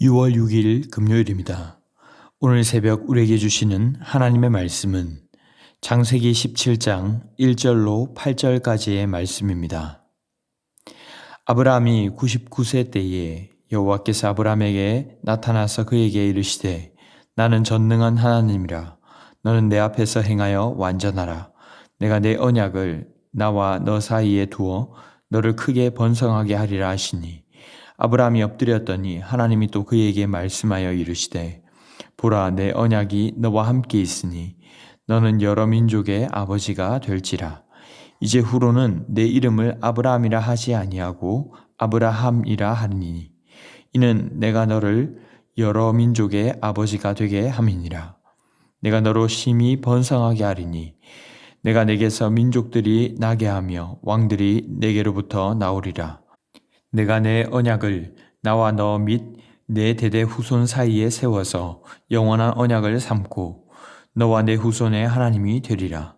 6월 6일 금요일입니다. 오늘 새벽 우리에게 주시는 하나님의 말씀은 창세기 17장 1절로 8절까지의 말씀입니다. 아브라함이 99세 때에 여호와께서 아브라함에게 나타나서 그에게 이르시되 나는 전능한 하나님이라. 너는 내 앞에서 행하여 완전하라. 내가 내 언약을 나와 너 사이에 두어 너를 크게 번성하게 하리라 하시니 아브라함이 엎드렸더니 하나님이 또 그에게 말씀하여 이르시되 보라 내 언약이 너와 함께 있으니 너는 여러 민족의 아버지가 될지라. 이제 후로는 내 이름을 아브라함이라 하지 아니하고 아브라함이라 하리니 이는 내가 너를 여러 민족의 아버지가 되게 함이니라. 내가 너로 심히 번성하게 하리니 내가 내게서 민족들이 나게 하며 왕들이 내게로부터 나오리라. 내가 내 언약을 나와 너 및 내 대대 후손 사이에 세워서 영원한 언약을 삼고 너와 내 후손의 하나님이 되리라.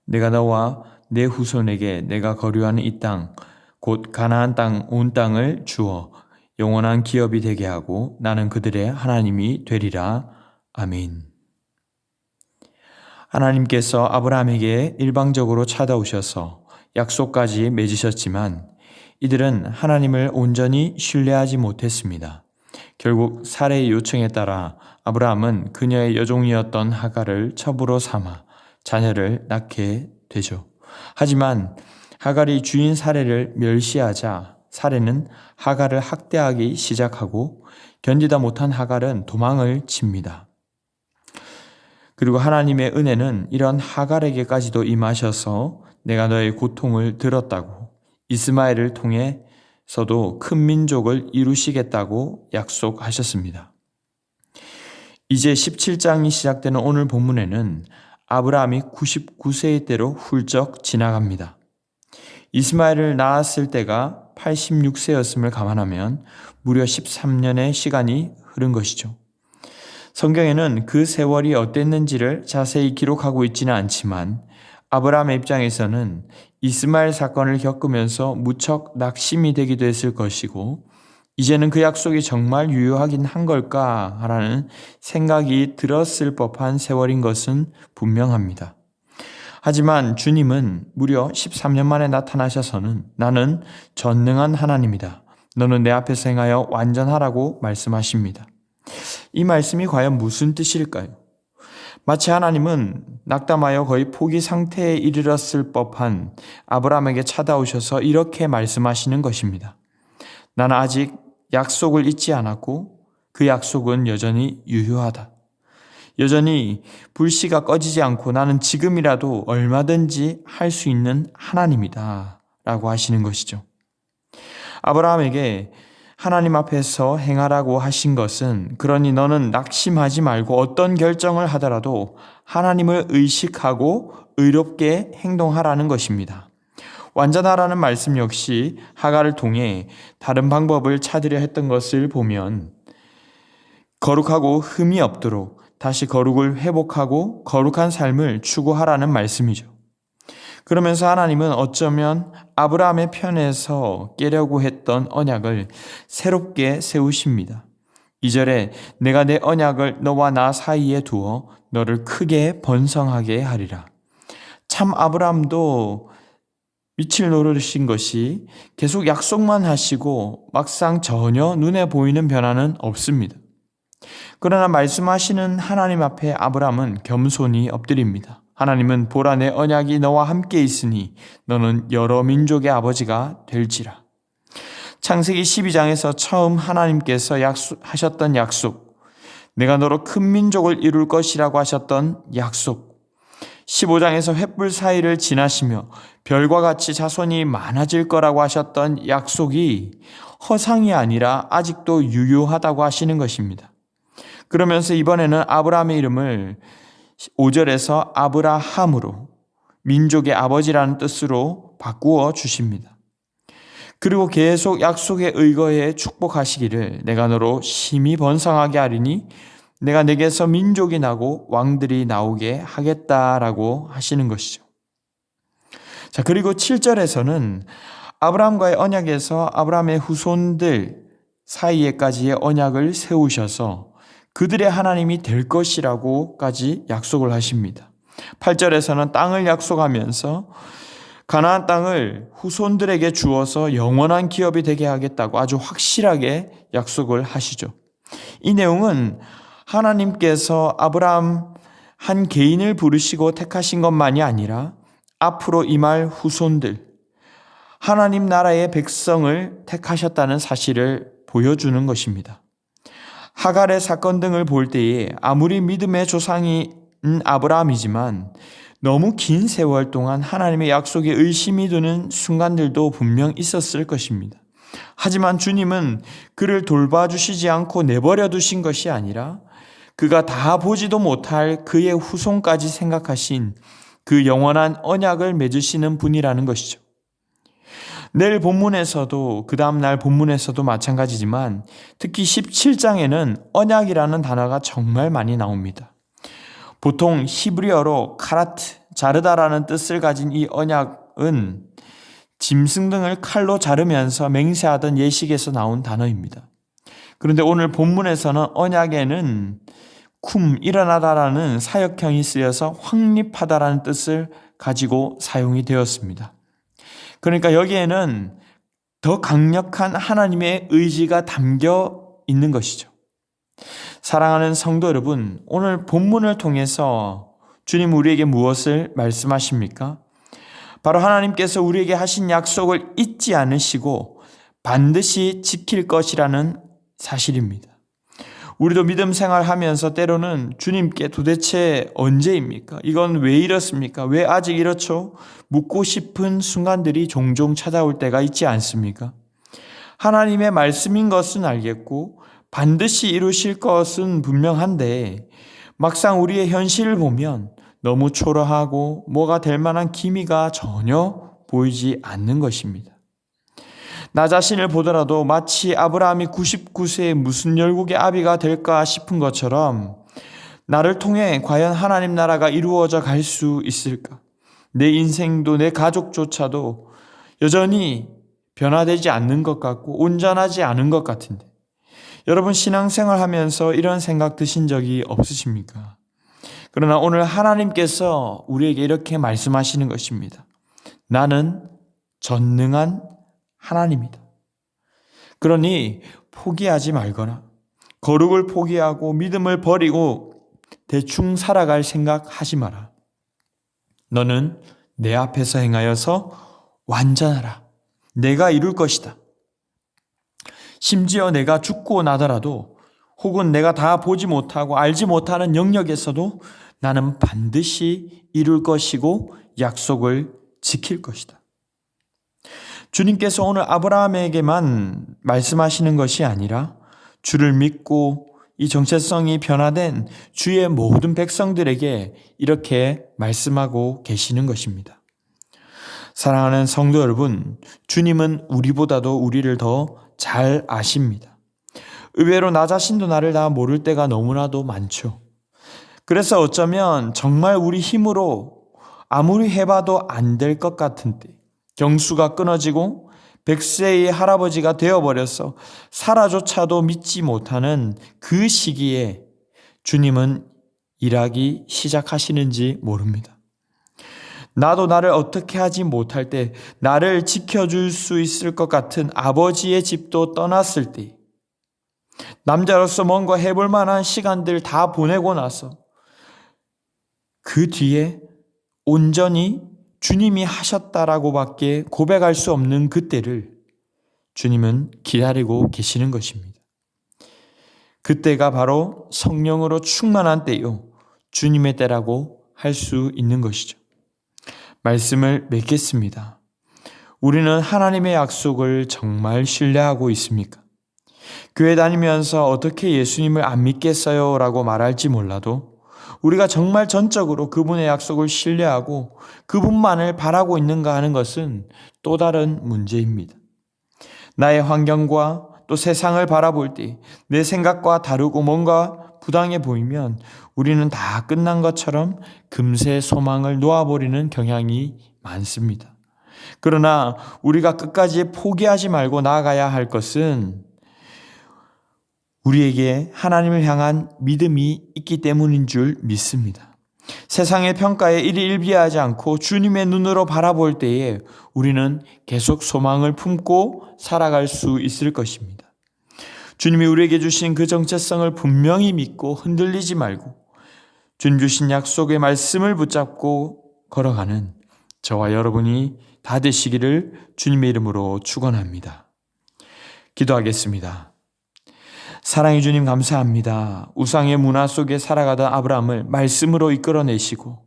내가 너와 내 후손에게 내가 거류하는 이 땅 곧 가나안 땅 온 땅을 주어 영원한 기업이 되게 하고 나는 그들의 하나님이 되리라. 아멘. 하나님께서 아브라함에게 일방적으로 찾아오셔서 약속까지 맺으셨지만 이들은 하나님을 온전히 신뢰하지 못했습니다. 결국 사레의 요청에 따라 아브라함은 그녀의 여종이었던 하갈을 첩으로 삼아 자녀를 낳게 되죠. 하지만 하갈이 주인 사레를 멸시하자 사레는 하갈을 학대하기 시작하고 견디다 못한 하갈은 도망을 칩니다. 그리고 하나님의 은혜는 이런 하갈에게까지도 임하셔서 내가 너의 고통을 들었다고 이스마엘을 통해서도 큰 민족을 이루시겠다고 약속하셨습니다. 이제 17장이 시작되는 오늘 본문에는 아브라함이 99세의 때로 훌쩍 지나갑니다. 이스마엘을 낳았을 때가 86세였음을 감안하면 무려 13년의 시간이 흐른 것이죠. 성경에는 그 세월이 어땠는지를 자세히 기록하고 있지는 않지만 아브라함의 입장에서는 이스마엘 사건을 겪으면서 무척 낙심이 되기도 했을 것이고 이제는 그 약속이 정말 유효하긴 한 걸까라는 생각이 들었을 법한 세월인 것은 분명합니다. 하지만 주님은 무려 13년 만에 나타나셔서는 나는 전능한 하나님이다. 너는 내 앞에서 행하여 완전하라고 말씀하십니다. 이 말씀이 과연 무슨 뜻일까요? 마치 하나님은 낙담하여 거의 포기 상태에 이르렀을 법한 아브라함에게 찾아오셔서 이렇게 말씀하시는 것입니다. 나는 아직 약속을 잊지 않았고 그 약속은 여전히 유효하다. 여전히 불씨가 꺼지지 않고 나는 지금이라도 얼마든지 할 수 있는 하나님이다 라고 하시는 것이죠. 아브라함에게 하나님 앞에서 행하라고 하신 것은 그러니 너는 낙심하지 말고 어떤 결정을 하더라도 하나님을 의식하고 의롭게 행동하라는 것입니다. 완전하라는 말씀 역시 하갈을 통해 다른 방법을 찾으려 했던 것을 보면 거룩하고 흠이 없도록 다시 거룩을 회복하고 거룩한 삶을 추구하라는 말씀이죠. 그러면서 하나님은 어쩌면 아브라함의 편에서 깨려고 했던 언약을 새롭게 세우십니다. 2절에 내가 내 언약을 너와 나 사이에 두어 너를 크게 번성하게 하리라. 참 아브라함도 미칠 노릇인 것이 계속 약속만 하시고 막상 전혀 눈에 보이는 변화는 없습니다. 그러나 말씀하시는 하나님 앞에 아브라함은 겸손히 엎드립니다. 하나님은 보라 내 언약이 너와 함께 있으니 너는 여러 민족의 아버지가 될지라. 창세기 12장에서 처음 하나님께서 하셨던 약속, 내가 너로 큰 민족을 이룰 것이라고 하셨던 약속, 15장에서 횃불 사이를 지나시며 별과 같이 자손이 많아질 거라고 하셨던 약속이 허상이 아니라 아직도 유효하다고 하시는 것입니다. 그러면서 이번에는 아브라함의 이름을 5절에서 아브라함으로 민족의 아버지라는 뜻으로 바꾸어 주십니다. 그리고 계속 약속에 의거해 축복하시기를 내가 너로 심히 번성하게 하리니 내가 내게서 민족이 나고 왕들이 나오게 하겠다라고 하시는 것이죠. 자, 그리고 7절에서는 아브라함과의 언약에서 아브라함의 후손들 사이에까지의 언약을 세우셔서 그들의 하나님이 될 것이라고까지 약속을 하십니다. 8절에서는 땅을 약속하면서 가나안 땅을 후손들에게 주어서 영원한 기업이 되게 하겠다고 아주 확실하게 약속을 하시죠. 이 내용은 하나님께서 아브라함 한 개인을 부르시고 택하신 것만이 아니라 앞으로 임할 후손들, 하나님 나라의 백성을 택하셨다는 사실을 보여주는 것입니다. 하갈의 사건 등을 볼 때에 아무리 믿음의 조상인 아브라함이지만 너무 긴 세월 동안 하나님의 약속에 의심이 드는 순간들도 분명 있었을 것입니다. 하지만 주님은 그를 돌봐주시지 않고 내버려 두신 것이 아니라 그가 다 보지도 못할 그의 후손까지 생각하신 그 영원한 언약을 맺으시는 분이라는 것이죠. 내일 본문에서도 그 다음날 본문에서도 마찬가지지만 특히 17장에는 언약이라는 단어가 정말 많이 나옵니다. 보통 히브리어로 카라트, 자르다라는 뜻을 가진 이 언약은 짐승 등을 칼로 자르면서 맹세하던 예식에서 나온 단어입니다. 그런데 오늘 본문에서는 언약에는 일어나다라는 사역형이 쓰여서 확립하다라는 뜻을 가지고 사용이 되었습니다. 그러니까 여기에는 더 강력한 하나님의 의지가 담겨 있는 것이죠. 사랑하는 성도 여러분, 오늘 본문을 통해서 주님 우리에게 무엇을 말씀하십니까? 바로 하나님께서 우리에게 하신 약속을 잊지 않으시고 반드시 지킬 것이라는 사실입니다. 우리도 믿음 생활하면서 때로는 주님께 도대체 언제입니까? 이건 왜 이렇습니까? 왜 아직 이렇죠? 묻고 싶은 순간들이 종종 찾아올 때가 있지 않습니까? 하나님의 말씀인 것은 알겠고 반드시 이루실 것은 분명한데 막상 우리의 현실을 보면 너무 초라하고 뭐가 될 만한 기미가 전혀 보이지 않는 것입니다. 나 자신을 보더라도 마치 아브라함이 99세에 무슨 열국의 아비가 될까 싶은 것처럼 나를 통해 과연 하나님 나라가 이루어져 갈 수 있을까? 내 인생도 내 가족조차도 여전히 변화되지 않는 것 같고 온전하지 않은 것 같은데 여러분 신앙생활 하면서 이런 생각 드신 적이 없으십니까? 그러나 오늘 하나님께서 우리에게 이렇게 말씀하시는 것입니다. 나는 전능한 하나님이다. 그러니 포기하지 말거나 거룩을 포기하고 믿음을 버리고 대충 살아갈 생각하지 마라. 너는 내 앞에서 행하여서 완전하라. 내가 이룰 것이다. 심지어 내가 죽고 나더라도 혹은 내가 다 보지 못하고 알지 못하는 영역에서도 나는 반드시 이룰 것이고 약속을 지킬 것이다. 주님께서 오늘 아브라함에게만 말씀하시는 것이 아니라 주를 믿고 이 정체성이 변화된 주의 모든 백성들에게 이렇게 말씀하고 계시는 것입니다. 사랑하는 성도 여러분, 주님은 우리보다도 우리를 더 잘 아십니다. 의외로 나 자신도 나를 다 모를 때가 너무나도 많죠. 그래서 어쩌면 정말 우리 힘으로 아무리 해봐도 안 될 것 같은 때 경수가 끊어지고 100세의 할아버지가 되어버려서 살아조차도 믿지 못하는 그 시기에 주님은 일하기 시작하시는지 모릅니다. 나도 나를 어떻게 하지 못할 때 나를 지켜줄 수 있을 것 같은 아버지의 집도 떠났을 때 남자로서 뭔가 해볼 만한 시간들 다 보내고 나서 그 뒤에 온전히 주님이 하셨다라고밖에 고백할 수 없는 그때를 주님은 기다리고 계시는 것입니다. 그때가 바로 성령으로 충만한 때요. 주님의 때라고 할 수 있는 것이죠. 말씀을 맺겠습니다. 우리는 하나님의 약속을 정말 신뢰하고 있습니까? 교회 다니면서 어떻게 예수님을 안 믿겠어요? 라고 말할지 몰라도 우리가 정말 전적으로 그분의 약속을 신뢰하고 그분만을 바라고 있는가 하는 것은 또 다른 문제입니다. 나의 환경과 또 세상을 바라볼 때 내 생각과 다르고 뭔가 부당해 보이면 우리는 다 끝난 것처럼 금세 소망을 놓아버리는 경향이 많습니다. 그러나 우리가 끝까지 포기하지 말고 나아가야 할 것은 우리에게 하나님을 향한 믿음이 있기 때문인 줄 믿습니다. 세상의 평가에 일희일비하지 않고 주님의 눈으로 바라볼 때에 우리는 계속 소망을 품고 살아갈 수 있을 것입니다. 주님이 우리에게 주신 그 정체성을 분명히 믿고 흔들리지 말고 주님 주신 약속의 말씀을 붙잡고 걸어가는 저와 여러분이 다 되시기를 주님의 이름으로 축원합니다. 기도하겠습니다. 사랑의 주님 감사합니다. 우상의 문화 속에 살아가던 아브라함을 말씀으로 이끌어내시고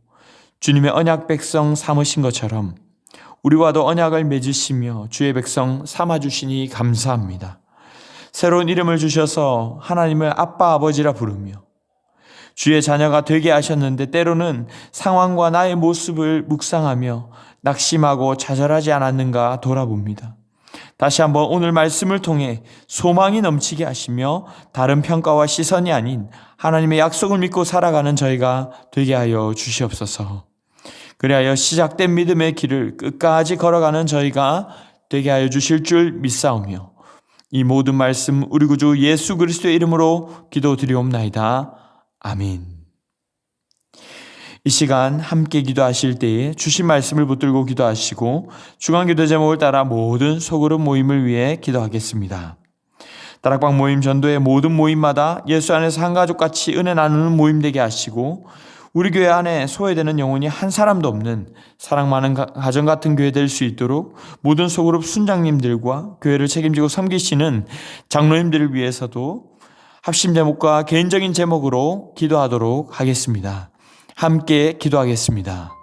주님의 언약 백성 삼으신 것처럼 우리와도 언약을 맺으시며 주의 백성 삼아주시니 감사합니다. 새로운 이름을 주셔서 하나님을 아빠 아버지라 부르며 주의 자녀가 되게 하셨는데 때로는 상황과 나의 모습을 묵상하며 낙심하고 좌절하지 않았는가 돌아봅니다. 다시 한번 오늘 말씀을 통해 소망이 넘치게 하시며 다른 평가와 시선이 아닌 하나님의 약속을 믿고 살아가는 저희가 되게 하여 주시옵소서. 그리하여 시작된 믿음의 길을 끝까지 걸어가는 저희가 되게 하여 주실 줄 믿사오며 이 모든 말씀 우리 구주 예수 그리스도의 이름으로 기도드리옵나이다. 아멘. 이 시간 함께 기도하실 때에 주신 말씀을 붙들고 기도하시고 중앙기도 제목을 따라 모든 소그룹 모임을 위해 기도하겠습니다. 다락방 모임 전도의 모든 모임마다 예수 안에서 한 가족같이 은혜 나누는 모임 되게 하시고 우리 교회 안에 소외되는 영혼이 한 사람도 없는 사랑 많은 가정 같은 교회 될 수 있도록 모든 소그룹 순장님들과 교회를 책임지고 섬기시는 장로님들을 위해서도 합심 제목과 개인적인 제목으로 기도하도록 하겠습니다. 함께 기도하겠습니다.